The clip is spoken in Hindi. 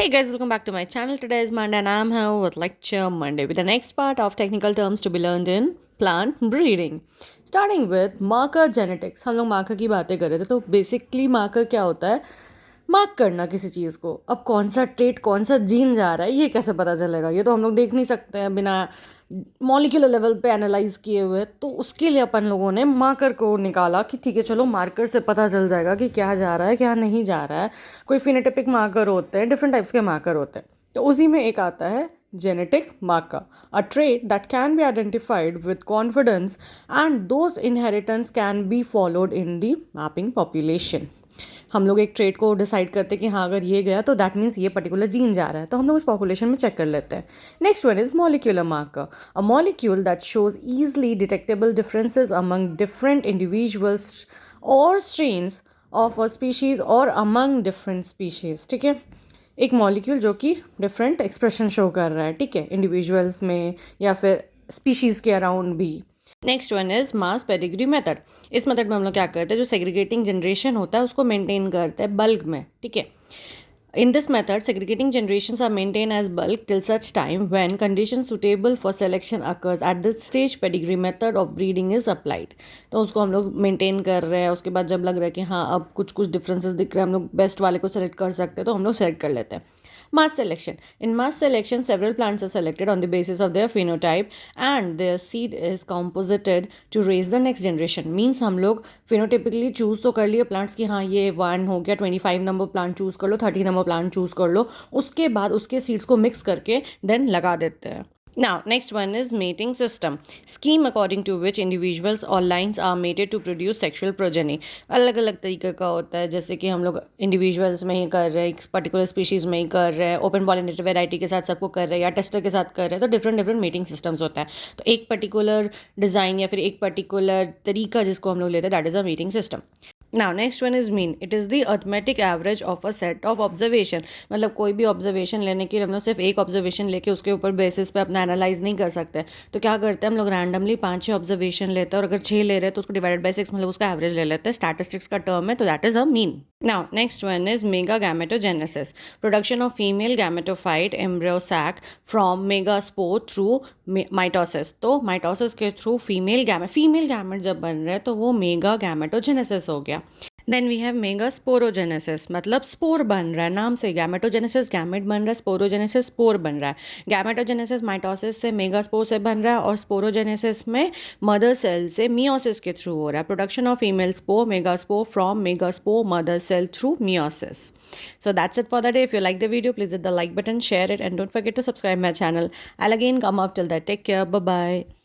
Hey guys, welcome back to my channel. Today is Monday and I'm here with Lecture Monday with the next part of technical terms to be learned in plant breeding. Starting with marker genetics. हम लोग मार्कर की बातें कर रहे थे, तो बेसिकली मार्कर क्या होता है? मार्क करना किसी चीज़ को। अब कौन सा ट्रेट, कौन सा जीन जा रहा है, ये कैसे पता चलेगा? ये तो हम लोग देख नहीं सकते हैं बिना मॉलिक्यूलर लेवल पे एनालाइज किए हुए। तो उसके लिए अपन लोगों ने मार्कर को निकाला कि ठीक है, चलो मार्कर से पता चल जाएगा कि क्या जा रहा है, क्या नहीं जा रहा है। कोई फिनोटाइपिक मार्कर होते हैं, डिफरेंट टाइप्स के मार्कर होते हैं। तो उसी में एक आता है genetic marker, a trait that can be identified with confidence and those inheritance can be followed in the mapping population. हम लोग एक ट्रेट को डिसाइड करते हैं कि हाँ अगर ये गया तो दैट मीन्स ये पर्टिकुलर जीन जा रहा है, तो हम लोग उस पॉपुलेशन में चेक कर लेते हैं. Next one is molecular marker, a molecule that shows easily detectable differences among different individuals और स्ट्रेन्स ऑफ अ स्पीशीज और अमंग डिफरेंट स्पीशीज. ठीक है, एक मॉलिक्यूल जो कि डिफरेंट एक्सप्रेशन शो कर रहा है, ठीक है, इंडिविजुअल्स में या फिर स्पीशीज़ के अराउंड भी. Next one is mass pedigree method. इस मेथड में हम लोग क्या करते हैं, जो सेग्रीगेटिंग जनरेशन होता है उसको मेंटेन करते हैं बल्क में. ठीक है, in this method, segregating generations are maintained as bulk till such time when conditions suitable for selection occurs. At this stage, pedigree method of breeding is applied. तो उसको हम लोग मेंटेन कर रहे हैं. उसके बाद जब लग रहा है कि हाँ अब कुछ कुछ डिफरेंसेस दिख रहे हैं, हम लोग बेस्ट वाले को सेलेक्ट कर सकते हैं, तो हम लोग सेलेक्ट कर लेते हैं. Mass selection. In mass selection, several plants are selected on the basis of their phenotype and their seed is composited to raise the next generation. Means हम लोग phenotypically choose तो कर लिए plants कि हाँ ये 1 हो गया, 25 नंबर प्लांट चूज़ कर लो, 30 नंबर प्लांट चूज़ कर लो. उसके बाद उसके सीड्स को मिक्स करके देन लगा देते हैं. Now, next one is mating system. Scheme according to which individuals or lines are mated to produce sexual progeny. अलग अलग तरीके का होता है, जैसे कि हम लोग इंडिविजुअल्स में ही कर रहे हैं, एक पर्टिकुलर स्पीशीज़ में ही कर रहे हैं, ओपन पॉलिनेटेड वैरायटी के साथ सबको कर रहे हैं, या टेस्टर के साथ कर रहे हैं, तो डिफरेंट डिफरेंट मेटिंग सिस्टम्स होता है. तो एक पर्टिकुलर डिज़ाइन या फिर एक पर्टिकुलर तरीका जिसको हम लोग लेते हैं, that is a mating system. Now next one is mean. It is the arithmetic average of a set of observation. मतलब कोई भी ऑब्जर्वेशन लेने के लिए हम लोग सिर्फ एक ऑब्जर्वेशन लेके उसके ऊपर बेसिस पे अपना एनालाइज नहीं कर सकते. तो क्या करते हैं हम लोग, रैंडमली 5-6 ऑब्जर्वेशन लेते हैं और अगर 6 ले रहे हैं तो उसको डिवाइडेड बाय 6 मतलब उसका एवरेज ले लेते हैं. स्टैटिस्टिक्स का टर्म है, तो that is a mean. Now next one is mega gametogenesis. Production of female gametophyte embryo sac from megaspore through mitosis. तो माइटोसिस के थ्रू फीमेल गैमेट जब बन रहे हैं तो वो मेगा गैमेटोजेनेसिस हो गया. Then we have mega sporogenesis, मतलब स्पोर बन रहा है. नाम से गैमेटोजेनेसिस गैमेट बन रहा है, स्पोरोजेनेसिस स्पोर बन रहा है. गैमेटोजेनेसिस माइटोसिस से मेगा स्पोर से बन रहा है और स्पोरोजेनेसिस में मदर सेल से मियोसिस के थ्रू हो रहा है. Production of female spore mega spore from mega spore mother cell through meiosis. So that's it for the day. If you like the video, please hit the like button, share it, and don't forget to subscribe my channel. I'll again come up till that. Take care. Bye bye.